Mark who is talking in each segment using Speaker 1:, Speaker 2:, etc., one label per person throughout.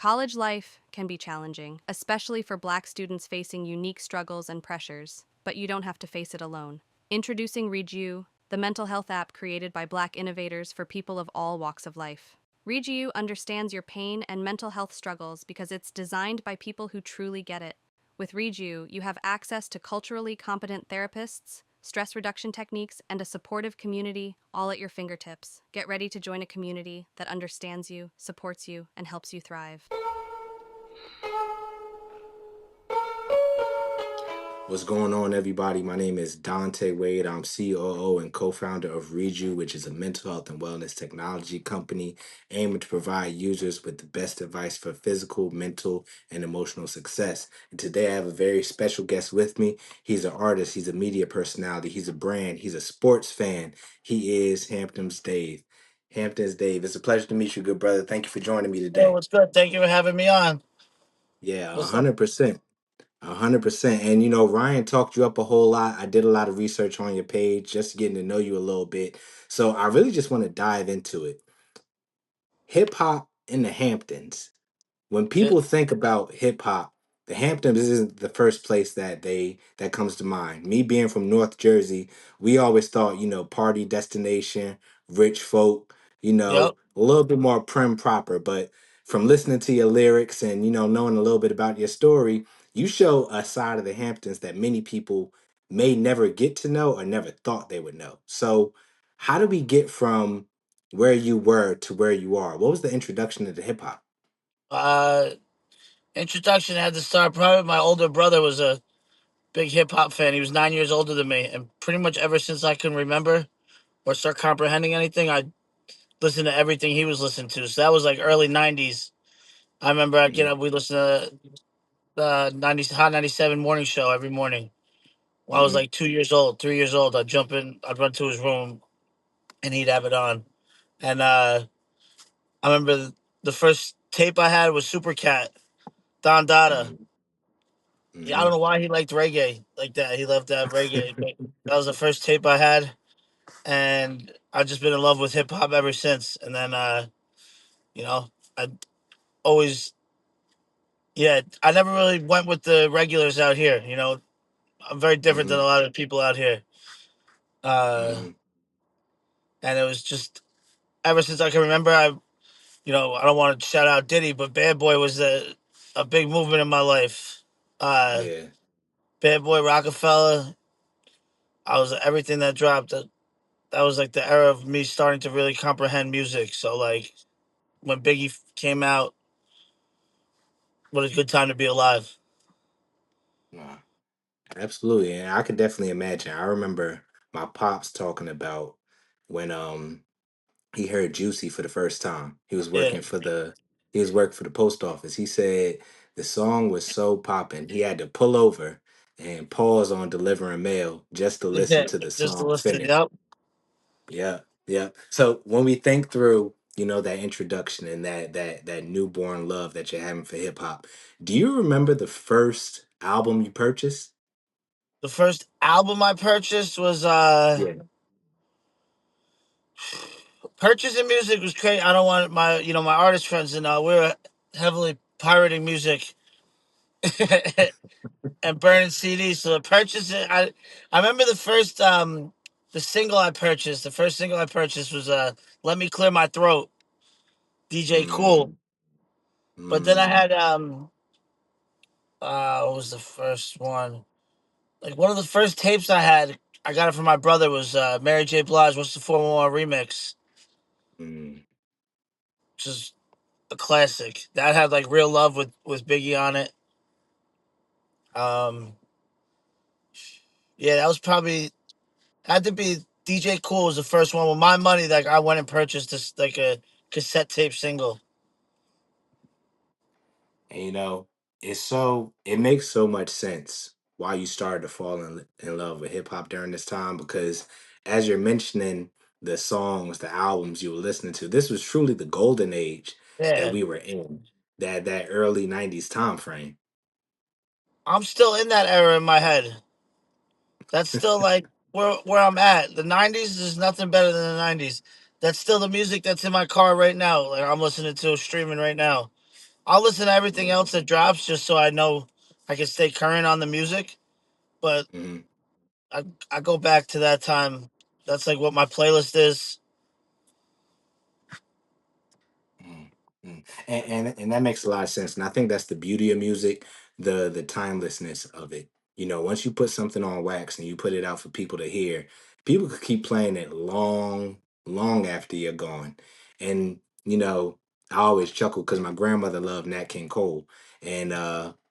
Speaker 1: College life can be challenging, especially for Black students facing unique struggles and pressures, but you don't have to face it alone. Introducing Read You, the mental health app created by Black innovators for people of all walks of life. Read You understands your pain and mental health struggles because it's designed by people who truly get it. With Read You, you have access to culturally competent therapists, stress reduction techniques, and a supportive community all at your fingertips. Get ready to join a community that understands you, supports you, and helps you thrive.
Speaker 2: What's going on, everybody? My name is Dante Wade. I'm COO and co founder of Reju, which is a mental health and wellness technology company aiming to provide users with the best advice for physical, mental, and emotional success. And today I have a very special guest with me. He's an artist, he's a media personality, he's a brand, he's a sports fan. He is Hamptons Dave. Hamptons Dave, it's a pleasure to meet you, good brother. Thank you for joining me
Speaker 3: Hey,
Speaker 2: today.
Speaker 3: what's good? Thank you for having me on.
Speaker 2: Yeah,
Speaker 3: What's up?
Speaker 2: 100%. 100%. And Ryan talked you up a whole lot. I did a lot of research on your page, just getting to know you a little bit. So I really just want to dive into it. Hip hop in the Hamptons. When
Speaker 3: It,
Speaker 2: people think about hip hop, the Hamptons isn't the first place that comes to mind. Me being from North Jersey, we always thought, party destination, rich folk,
Speaker 3: yep.
Speaker 2: a little bit more prim proper. But from listening to your lyrics and knowing a little bit about your story, you show a side of the Hamptons that many people may never get to know or never thought they would know. So, how do we get from where you were to where you are? What was the introduction to hip hop?
Speaker 3: Uh, Introduction had to start. Probably my older brother was a big hip hop fan. He was 9 years older than me, and pretty much ever since I can remember or start comprehending anything, I listened to everything he was listening to. So that was like early '90s. I remember I'd get
Speaker 2: Mhm,
Speaker 3: up, we listen to the '90s Hot '97 morning show every morning. When I was
Speaker 2: mhm,
Speaker 3: like 2 years old, 3 years old, I'd jump in, I'd run to his room, and he'd have it on. And I remember the first tape I had was Super Cat, Don Dada.
Speaker 2: mhm,
Speaker 3: Yeah, I don't
Speaker 2: mhm.
Speaker 3: know why he liked reggae like that. He loved that reggae. But that was the first tape I had, and I've just been in love with hip hop ever since. And then, you know, I always, yeah, I never really went with the regulars out here. I'm very different than a
Speaker 2: Mhm,
Speaker 3: lot of people out here. Uh,
Speaker 2: mhm,
Speaker 3: and it was just ever since I can remember. I don't want to shout out Diddy, but Bad Boy was a big movement in my life. Uh,
Speaker 2: yeah.
Speaker 3: Bad Boy Rockefeller. I was everything that dropped. That was like the era of me starting to really comprehend music. So like when Biggie came out, what a good time to be alive.
Speaker 2: Nah, absolutely. And I could definitely imagine. I remember my pops talking about when he heard Juicy for the first time.
Speaker 3: Yeah,
Speaker 2: He was working for the post office. He said the song was so popping, he had to pull over and pause on delivering mail just to listen
Speaker 3: yeah,
Speaker 2: to the
Speaker 3: just to
Speaker 2: song
Speaker 3: listen.
Speaker 2: finish.
Speaker 3: Yep.
Speaker 2: Yeah, yeah. So when we think through, that introduction and that newborn love that you're having for hip hop, do you remember the first album you purchased?
Speaker 3: The first album I purchased was
Speaker 2: Yeah.
Speaker 3: purchasing music was crazy. I don't want my artist friends to know we were heavily pirating music and burning CDs. So the purchasing, I remember the single I purchased. The first single I purchased was "Let Me Clear My Throat," DJ Cool.
Speaker 2: Mm,
Speaker 3: But then I
Speaker 2: mm,
Speaker 3: had what was the first one? Like one of the first tapes I had, I got it from my brother, was Mary J. Blige, "What's the 411 remix,"
Speaker 2: mm.
Speaker 3: which is a classic. That had like Real Love with Biggie on it. Um, yeah, that was probably had to be DJ Cool was the first one with my money. Like I went and purchased this like a cassette tape single.
Speaker 2: And it makes so much sense why you started to fall in love with hip hop during this time because as you're mentioning the songs, the albums you were listening to, this was truly the golden age that
Speaker 3: Yeah,
Speaker 2: we were in, that early 90s time frame.
Speaker 3: I'm still in that era in my head. That's still like where I'm at. The '90s is nothing better than the '90s. That's still the music that's in my car right now. Like I'm listening to streaming right now. I'll listen to everything else that drops just so I know I can stay current on the music. But
Speaker 2: Mm-hmm.
Speaker 3: I go back to that time. That's like what my playlist is.
Speaker 2: Mm, and that makes a lot of sense, and I think that's the beauty of music, the timelessness of it. You know, once you put something on wax and you put it out for people to hear, people could keep playing it long after you're gone. And you know, I always chuckle because my grandmother loved Nat King Cole, and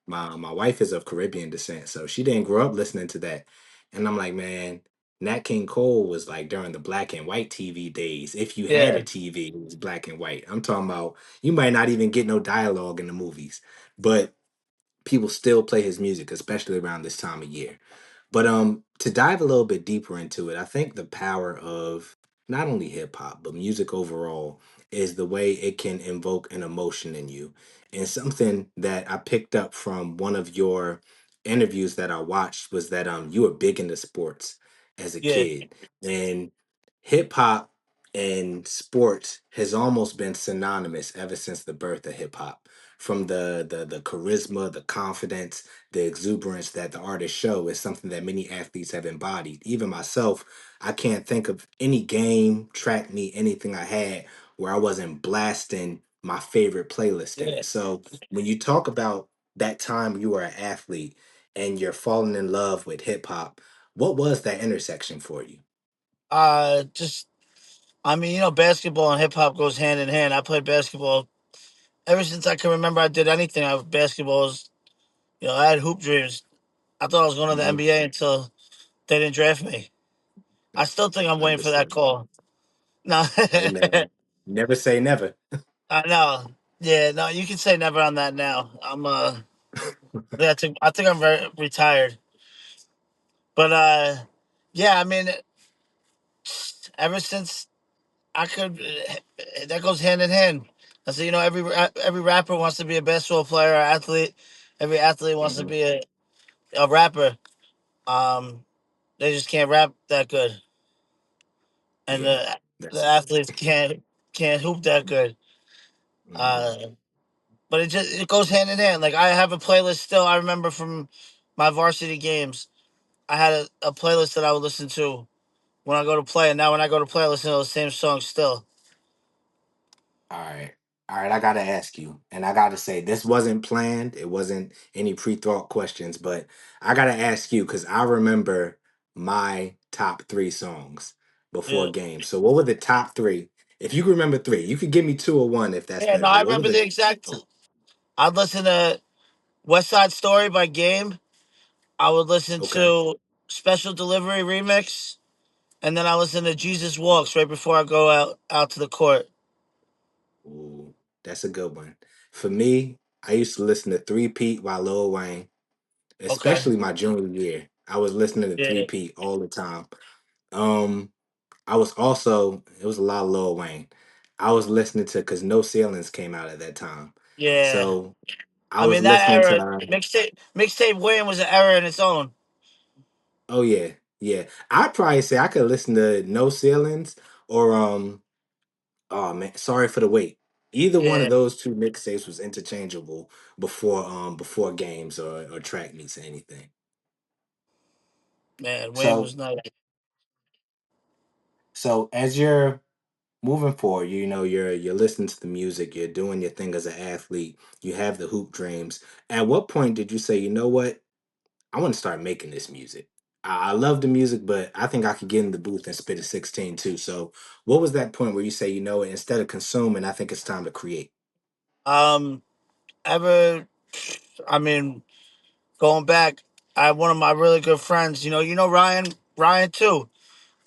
Speaker 2: my wife is of Caribbean descent, so she didn't grow up listening to that. And I'm like, man, Nat King Cole was like during the black and white TV days. If you had
Speaker 3: Yeah,
Speaker 2: a TV, it was black and white. I'm talking about you might not even get no dialogue in the movies, but people still play his music, especially around this time of year. But to dive a little bit deeper into it, I think the power of not only hip hop, but music overall is the way it can invoke an emotion in you. And something that I picked up from one of your interviews that I watched was that you were big into sports as a
Speaker 3: yeah,
Speaker 2: kid. And hip hop and sports has almost been synonymous ever since the birth of hip hop. From the charisma, the confidence, the exuberance that the artists show is something that many athletes have embodied. Even myself, I can't think of any game, track meet, anything I had where I wasn't blasting my favorite playlist in
Speaker 3: yeah.
Speaker 2: it. So when you talk about that time you were an athlete and you're falling in love with hip hop, what was that intersection for you?
Speaker 3: Just I mean, basketball and hip hop goes hand in hand. I played basketball ever since I can remember. I did anything. Basketball was, I had hoop dreams. I thought I was going to the
Speaker 2: Hmm.
Speaker 3: NBA until they didn't draft me. I still think I'm waiting for that
Speaker 2: Understood.
Speaker 3: call. No,
Speaker 2: Hey man, never say never.
Speaker 3: I know. Yeah, no, you can say never on that now. Yeah, I think I'm very retired. But yeah, I mean, ever since I could, that goes hand in hand. I say, every rapper wants to be a basketball player or athlete. Every athlete wants to
Speaker 2: Hmm.
Speaker 3: be a rapper. Um, they just can't rap that good, and
Speaker 2: Yeah,
Speaker 3: the
Speaker 2: that's
Speaker 3: athletes can't hoop that good.
Speaker 2: mhm.
Speaker 3: Uh, but it goes hand in hand. Like I have a playlist still. I remember from my varsity games. I had a playlist that I would listen to when I go to play, and now when I go to play, I listen to those same songs still.
Speaker 2: All right. All right, I gotta ask you, and I gotta say, this wasn't planned. It wasn't any pre-thought questions, but I gotta ask you because I remember my top three songs before
Speaker 3: Yeah,
Speaker 2: games. So, what were the top three? If you can remember three, you could give me two or one if that's
Speaker 3: yeah.
Speaker 2: better.
Speaker 3: No,
Speaker 2: But
Speaker 3: I
Speaker 2: what were
Speaker 3: remember
Speaker 2: the
Speaker 3: the exact. I'd listen to West Side Story by Game. I would listen
Speaker 2: okay?
Speaker 3: to Special Delivery Remix, and then I listen to Jesus Walks right before I go out to the court.
Speaker 2: Ooh, that's a good one. For me, I used to listen to Three Pete by Lil Wayne,
Speaker 3: Okay.
Speaker 2: especially my junior year. I was listening to Three
Speaker 3: Yeah.
Speaker 2: Pete all the time. Um, I was also it was a lot of Lil Wayne. I was listening to because No Ceilings came out at that time,
Speaker 3: Yeah.
Speaker 2: so I
Speaker 3: I
Speaker 2: was
Speaker 3: mean that
Speaker 2: listening to
Speaker 3: era mixtape Wayne was an era in its own.
Speaker 2: oh yeah, yeah. I'd probably say I could listen to No Ceilings or oh man, Sorry for the Wait. Either one of
Speaker 3: Yeah,
Speaker 2: those two mixtapes was interchangeable before games or track meets or anything.
Speaker 3: man, Wayne
Speaker 2: So
Speaker 3: was nice.
Speaker 2: so as you're moving forward, you know, you're listening to the music, you're doing your thing as an athlete, you have the hoop dreams. At what point did you say, you know what, I want to start making this music? I love the music, but I think I could get in the booth and spit a 16 too. So what was that point where you say, you know what, instead of consuming, I think it's time to create?
Speaker 3: Um, ever, I mean, going back, I had one of my really good friends. Ryan too.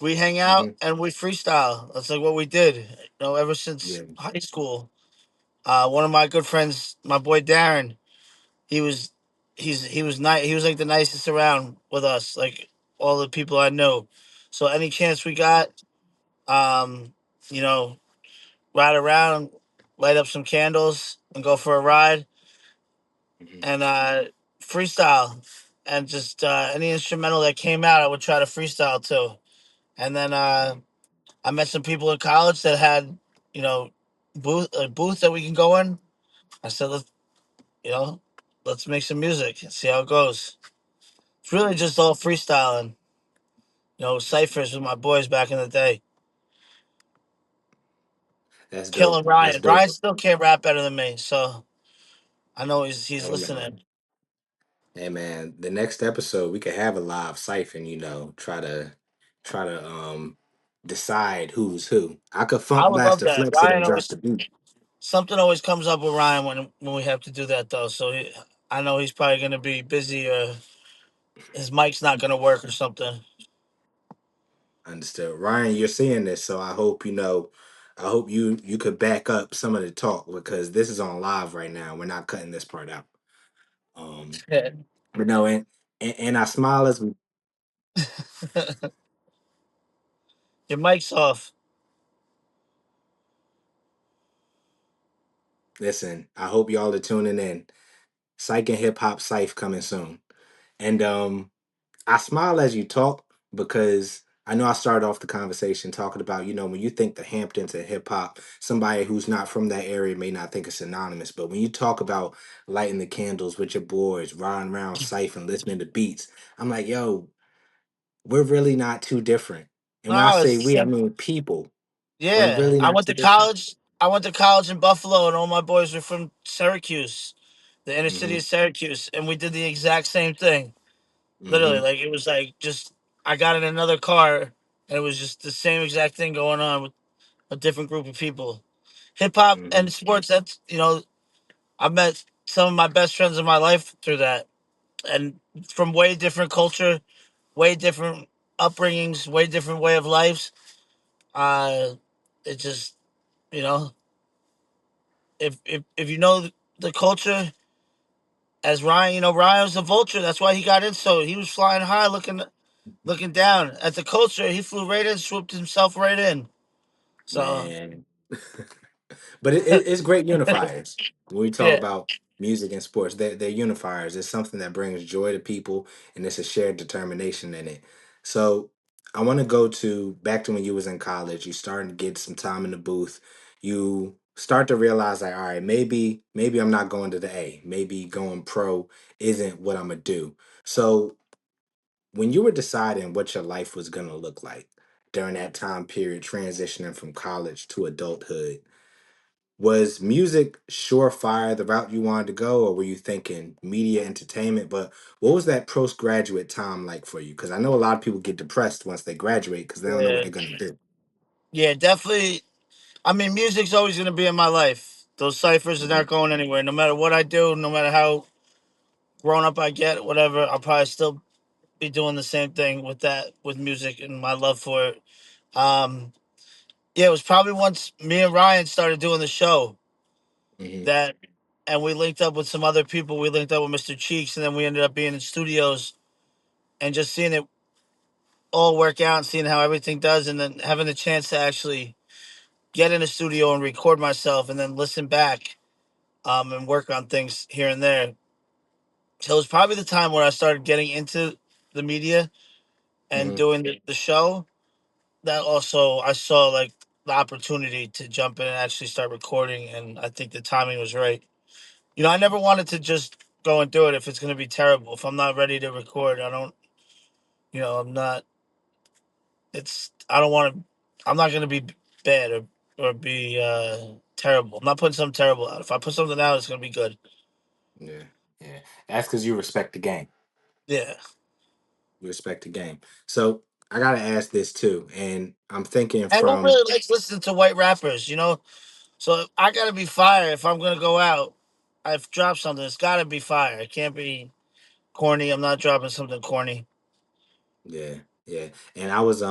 Speaker 3: We hang out
Speaker 2: Hmm.
Speaker 3: and we freestyle. That's like what we did. Ever since
Speaker 2: Yeah.
Speaker 3: high school. One of my good friends, my boy Darren, he was, he was nice. He was like the nicest around with us, like all the people I know. So any chance we got, um, you know, ride around, light up some candles, and go for a ride
Speaker 2: Hmm.
Speaker 3: and freestyle, and just any instrumental that came out, I would try to freestyle too. And then I met some people in college that had, you know, a booth that we can go in. I said, you know, let's make some music and see how it goes. It's really just all freestyling, ciphers with my boys back in the day.
Speaker 2: That's dope.
Speaker 3: Killing
Speaker 2: That's
Speaker 3: Ryan.
Speaker 2: dope.
Speaker 3: Ryan still can't rap better than me, so I know he's
Speaker 2: Hey man.
Speaker 3: listening.
Speaker 2: Hey man, the next episode we could have a live siphon, try to decide who's who. I could
Speaker 3: I
Speaker 2: funk
Speaker 3: would
Speaker 2: blast
Speaker 3: love
Speaker 2: the
Speaker 3: that.
Speaker 2: flex it
Speaker 3: Ryan
Speaker 2: and drop
Speaker 3: always
Speaker 2: the beat.
Speaker 3: Something always comes up with Ryan when we have to do that though. So I know he's probably gonna be busy or his mic's not gonna work or something.
Speaker 2: Understood. Ryan, you're seeing this, so I hope you could back up some of the talk because this is on live right now. We're not cutting this part out. Um,
Speaker 3: Yeah.
Speaker 2: but no, and I smile as we
Speaker 3: Your mic's off.
Speaker 2: listen. I hope y'all are tuning in. Psych and Hip Hop Scythe coming soon. And I smile as you talk because I know I started off the conversation talking about, when you think the Hamptons and hip hop, somebody who's not from that area may not think it's synonymous. But when you talk about lighting the candles with your boys, riding around Syph and listening to beats, I'm like, yo, we're really not too different. And when I
Speaker 3: No, it's
Speaker 2: say
Speaker 3: the
Speaker 2: we, I
Speaker 3: same.
Speaker 2: mean people. We're
Speaker 3: Yeah,
Speaker 2: really
Speaker 3: I
Speaker 2: not
Speaker 3: went
Speaker 2: too
Speaker 3: to
Speaker 2: different.
Speaker 3: college. I went to college in Buffalo, and all my boys were from Syracuse, the inner city
Speaker 2: Hmm.
Speaker 3: of Syracuse, and we did the exact same thing. Literally,
Speaker 2: Hmm.
Speaker 3: like it was like just I got in another car, and it was just the same exact thing going on with a different group of people. Hip hop
Speaker 2: Hmm.
Speaker 3: and sports. I met some of my best friends in my life through that, and from way different culture, way different upbringings, way different way of lives. Uh, it just you know, if you know the culture as Ryan, Ryan was a vulture. That's why he got in. So he was flying high, looking down at the culture. He flew right in, swooped himself right in. So
Speaker 2: Man. But it's great unifiers. When we talk
Speaker 3: yeah,
Speaker 2: about music and sports, they're unifiers. It's something that brings joy to people, and it's a shared determination in it. So I want to go to back to when you was in college. You started to get some time in the booth. You start to realize, like, all right, maybe I'm not going to the A. Maybe going pro isn't what I'm gonna do. So when you were deciding what your life was gonna look like during that time period, transitioning from college to adulthood, was music surefire the route you wanted to go, or were you thinking media entertainment? But what was that postgraduate time like for you? Because I know a lot of people get depressed once they graduate because they don't know what
Speaker 3: yeah,
Speaker 2: they're going to do.
Speaker 3: yeah, definitely. I mean, music's always gonna be in my life. Those ciphers are
Speaker 2: Hmm.
Speaker 3: not going anywhere. No matter what I do, no matter how grown up I get, whatever, I'll probably still be doing the same thing with that, with music and my love for it. Um, yeah, it was probably once me and Ryan started doing the show
Speaker 2: Hmm.
Speaker 3: that, and we linked up with some other people. We linked up with Mr. Cheeks, and then we ended up being in studios and just seeing it all work out and seeing how everything does, and then having the chance to actually get in a studio and record myself, and then listen back, and work on things here and there. So it was probably the time where I started getting into the media and
Speaker 2: Hmm.
Speaker 3: doing the show. That also I saw like the opportunity to jump in and actually start recording, and I think the timing was right. I never wanted to just go and do it if it's going to be terrible. If I'm not ready to record, I don't. I'm not. I don't want to. I'm not going to be bad or be terrible. I'm not putting something terrible out. If I put something out, it's going to be good.
Speaker 2: Yeah, yeah. That's because you respect the game.
Speaker 3: Yeah.
Speaker 2: You respect the game. So I got to ask this too, and I'm thinking
Speaker 3: And who
Speaker 2: from.
Speaker 3: really likes listening to white rappers? So I got to be fire if I'm going to go out. I've dropped something. It's got to be fire. It can't be corny. I'm not dropping something corny.
Speaker 2: Yeah, yeah. And I was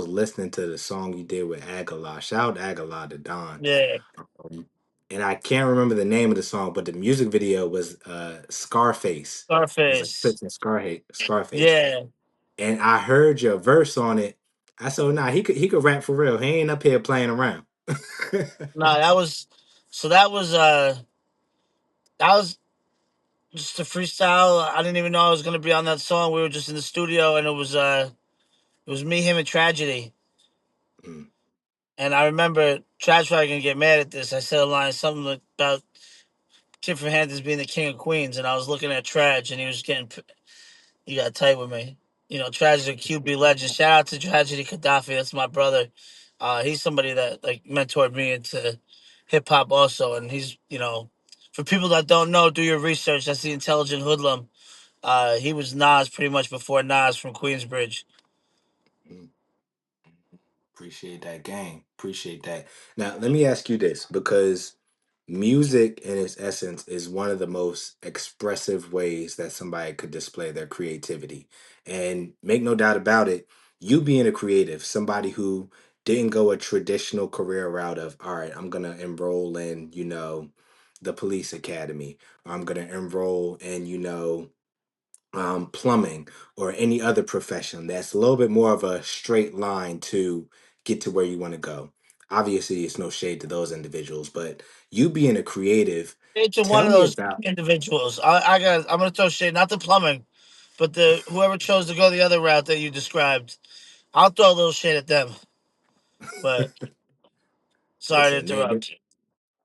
Speaker 2: listening to the song you did with Aguilar. Shout out Aguilar to Don.
Speaker 3: Yeah.
Speaker 2: And I can't remember the name of the song, but the music video was Scarface. It was like
Speaker 3: Scarface.
Speaker 2: Fits and Scarface.
Speaker 3: Yeah.
Speaker 2: And I heard your verse on it. I said, nah, he could rap for real. He ain't up here playing around.
Speaker 3: No, that was just a freestyle. I didn't even know I was gonna be on that song. We were just in the studio, and it was me, him, and Tragedy.
Speaker 2: Mm,
Speaker 3: And I remember Tragedy gonna get mad at this. I said a line something about Kid from Hamptons being the king of Queens, and I was looking at Trage, and he got tight with me. You know, Tragedy QB legend. Shout out to Tragedy Gaddafi. That's my brother. He's somebody that like mentored me into hip hop also, and he's for people that don't know, do your research. That's the intelligent hoodlum. He was Nas pretty much before Nas from Queensbridge.
Speaker 2: Mm, appreciate that, gang. Appreciate that. Now, let me ask you this, because music in its essence is one of the most expressive ways that somebody could display their creativity. And make no doubt about it, you being a creative, somebody who didn't go a traditional career route of, all right, I'm going to enroll in, the police academy, or I'm going to enroll in, plumbing or any other profession that's a little bit more of a straight line to get to where you want to go. Obviously, it's no shade to those individuals, but you being a creative,
Speaker 3: To one
Speaker 2: tell
Speaker 3: of
Speaker 2: me
Speaker 3: those
Speaker 2: about.
Speaker 3: individuals. I'm gonna throw shade, not the plumbing, but the whoever chose to go the other route that you described. I'll throw a little shade at them. But sorry to
Speaker 2: Listen, man.
Speaker 3: interrupt.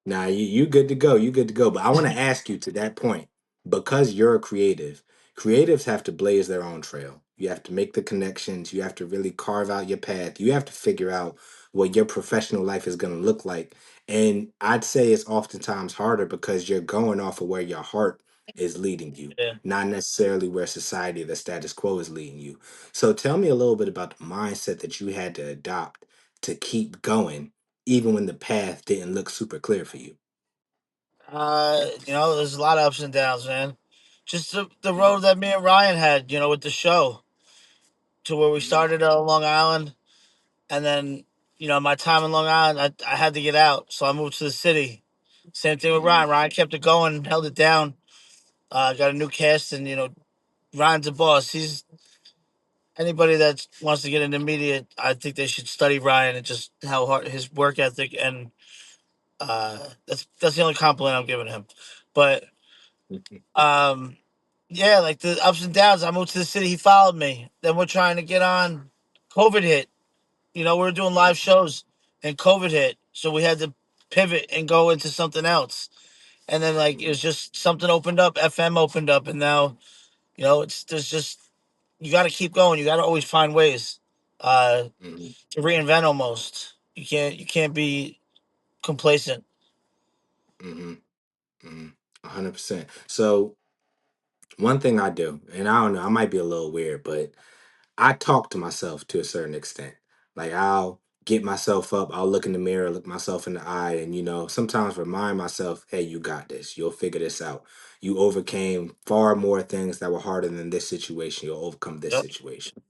Speaker 2: Nah, you good to go. You good to go. But I want to ask you to that point, because you're a creative. Creatives have to blaze their own trail. You have to make the connections. You have to really carve out your path. You have to figure out what your professional life is going to look like. And I'd say it's oftentimes harder because you're going off of where your heart is leading you,
Speaker 3: Yeah.
Speaker 2: not necessarily where society, the status quo is leading you. So tell me a little bit about the mindset that you had to adopt to keep going even when the path didn't look super clear for you.
Speaker 3: There's a lot of ups and downs, man. Just the road
Speaker 2: Mhm,
Speaker 3: that me and Ryan had, with the show, to where we
Speaker 2: mhm,
Speaker 3: started on Long Island, and then, my time in Long Island, I had to get out, so I moved to the city. Same thing with
Speaker 2: mhm,
Speaker 3: Ryan. Ryan kept it going, held it down. Got a new cast, and Ryan's a boss. He's anybody that wants to get into media. I think they should study Ryan and just how hard his work ethic, and that's the only compliment I'm giving him. But
Speaker 2: mhm,
Speaker 3: um, yeah, like the ups and downs. I moved to the city. He followed me. Then we're trying to get on. COVID hit. We were doing live
Speaker 2: mhm,
Speaker 3: shows, and COVID hit, so we had to pivot and go into something else. And then like it
Speaker 2: mhm,
Speaker 3: was just something opened up. FM opened up, and now it's there's just you got to keep going. You got to always find ways
Speaker 2: mhm,
Speaker 3: to reinvent. Almost you can't be complacent.
Speaker 2: mhm, mhm. 100%. So one thing I do, and I don't know, I might be a little weird, but I talk to myself to a certain extent. Like I'll get myself up, I'll look in the mirror, look myself in the eye, and sometimes remind myself, hey, you got this. You'll figure this out. You overcame far more things that were harder than this situation. You'll overcome this
Speaker 3: Yep.
Speaker 2: situation.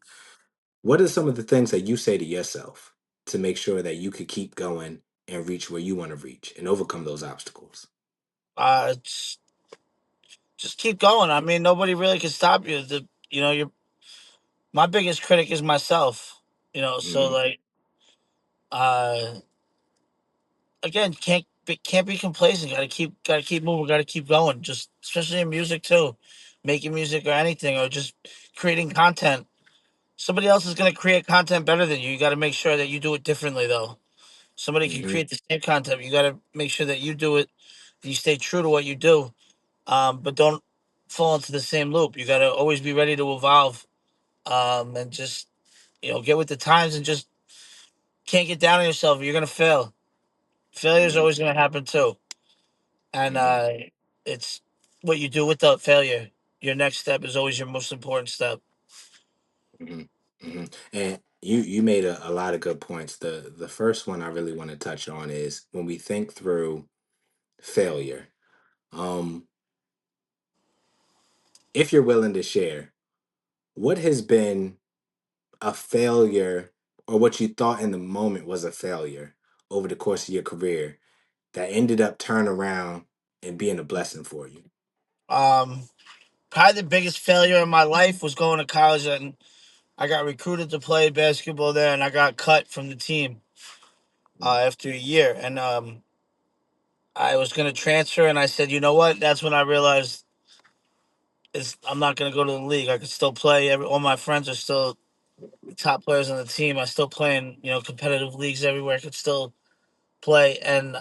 Speaker 2: What are some of the things that you say to yourself to make sure that you could keep going and reach where you want to reach and overcome those obstacles?
Speaker 3: Just keep going. I mean, nobody really can stop you. You're my biggest critic is myself. So
Speaker 2: Hmm.
Speaker 3: like uh again, can't be complacent. Gotta keep moving. Gotta keep going. Just especially in music too, making music or anything, or just creating content. Somebody else is gonna create content better than you. You got to make sure that you do it differently though. Somebody can
Speaker 2: Hmm.
Speaker 3: create the same content. You got to make sure that you do it. You stay true to what you do, but don't fall into the same loop. You got to always be ready to evolve, and just get with the times, and just can't get down on yourself. You're gonna fail. Failure is
Speaker 2: Hmm.
Speaker 3: always gonna happen too, and
Speaker 2: Hmm.
Speaker 3: it's what you do with the failure. Your next step is always your most important step.
Speaker 2: Hmm. Hmm. And you made a lot of good points. The first one I really want to touch on is when we think through failure. Um, if you're willing to share, what has been a failure or what you thought in the moment was a failure over the course of your career that ended up turning around and being a blessing for you?
Speaker 3: Um, Probably the biggest failure in my life was going to college, and I got recruited to play basketball there, and I got cut from the team
Speaker 2: Mm,
Speaker 3: after a year. And I was going to transfer, and I said, you know what? That's when I realized I'm not going to go to the league. I could still play. All my friends are still top players on the team. I still play in competitive leagues everywhere. I could still play, and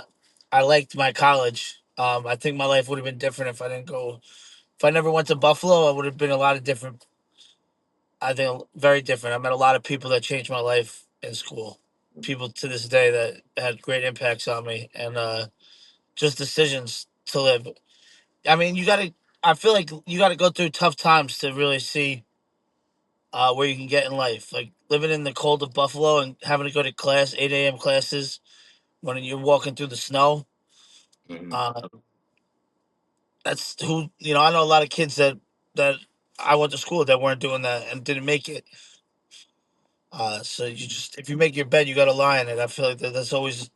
Speaker 3: I liked my college. I think my life would have been different if I didn't go. If I never went to Buffalo, I would have been a lot of different. I think very different. I met a lot of people that changed my life in school. People to this day that had great impacts on me, and just decisions to live. I mean, you got to. I feel like you got to go through tough times to really see where you can get in life. Like living in the cold of Buffalo and having to go to class, 8 a.m. classes when you're walking through the snow.
Speaker 2: Hmm.
Speaker 3: Uh, that's who you know. I know a lot of kids that I went to school with that weren't doing that and didn't make it. So you just if you make your bed, you got to lie in it. I feel like that's always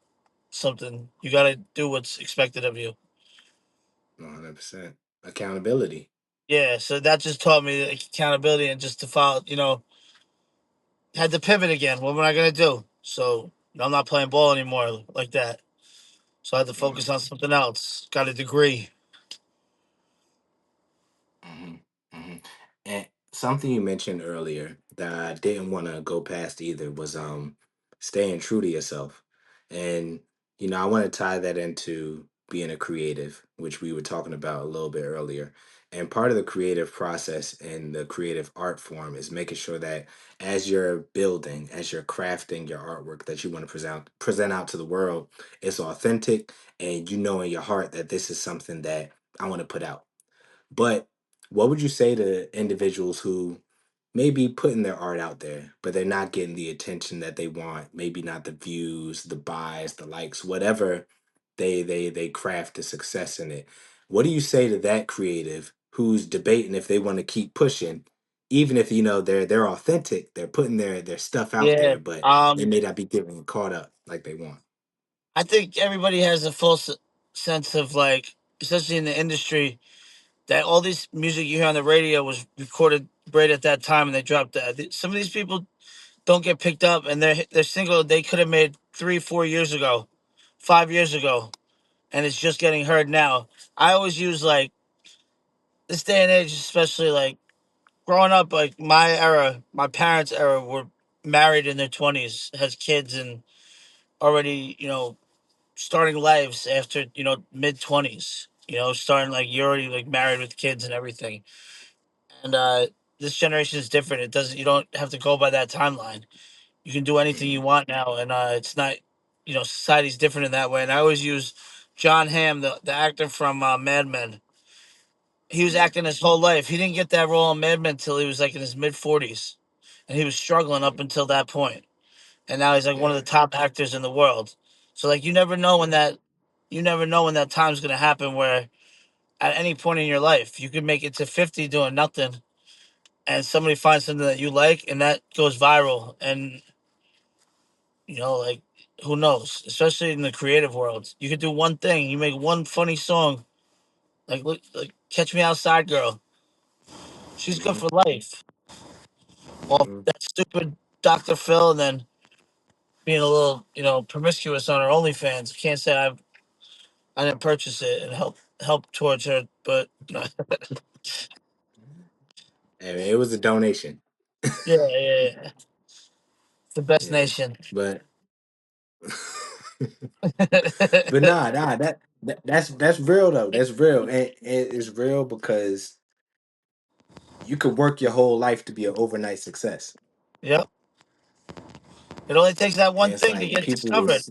Speaker 3: something you got to do what's expected of you.
Speaker 2: 100%. Accountability.
Speaker 3: Yeah, so that just taught me accountability and just to follow. Had to pivot again. What am I gonna do? So I'm not playing ball anymore like that. So I had to focus on something else. Got a degree.
Speaker 2: Hmm. Hmm. And something you mentioned earlier that I didn't want to go past either was staying true to yourself. And I want to tie that into being a creative, which we were talking about a little bit earlier. And part of the creative process and the creative art form is making sure that as you're building, as you're crafting your artwork that you want to present out to the world, it's authentic and you know in your heart that this is something that I want to put out. But what would you say to individuals who may be putting their art out there, but they're not getting the attention that they want? Maybe not the views, the buys, the likes, whatever they craft the success in it. What do you say to that creative who's debating if they want to keep pushing, even if they're authentic, they're putting their stuff out
Speaker 3: Yeah.
Speaker 2: there, but they may not be getting caught up like they want.
Speaker 3: I think everybody has a false sense of like, especially in the industry, that all this music you hear on the radio was recorded right at that time and they dropped that. Some of these people don't get picked up and they're single they could have made 3 4 years ago, 5 years ago, and it's just getting heard now. I always use like this day and age, especially like growing up, like my era, my parents' era were married in their 20s, has kids and already, starting lives after, mid 20s, starting like you're already like married with kids and everything. And this generation is different. You don't have to go by that timeline. You can do anything you
Speaker 2: Hmm.
Speaker 3: want now. And it's not, society's different in that way. And I always use John Hamm, the actor from Mad Men. He was
Speaker 2: Yeah.
Speaker 3: acting his whole life. He didn't get that role in Mad Men until he was like in his mid 40s. And he was struggling up
Speaker 2: Hmm.
Speaker 3: until that point. And now he's like one of the
Speaker 2: Yeah.
Speaker 3: top actors in the world. So like
Speaker 2: Yeah.
Speaker 3: you never know when that time's gonna happen where at any point in your life you could make it to 50 doing nothing and somebody finds something that you like and that goes viral and like who knows, especially in the creative world, you could do one thing, you make one funny song, like look like Catch Me Outside Girl, she's good
Speaker 2: Hmm.
Speaker 3: for life, off
Speaker 2: Hmm.
Speaker 3: that stupid Dr. Phil and then being a little promiscuous on her OnlyFans. Can't say I didn't purchase it and help towards her, but
Speaker 2: And it was a donation.
Speaker 3: yeah, yeah, yeah. The best
Speaker 2: Yeah,
Speaker 3: nation.
Speaker 2: but but nah, that's real though. That's real, and it's real because you could work your whole life to be an overnight success,
Speaker 3: Yep. It only takes that
Speaker 2: and
Speaker 3: one
Speaker 2: it's
Speaker 3: thing to
Speaker 2: like
Speaker 3: get
Speaker 2: people will.
Speaker 3: discovered.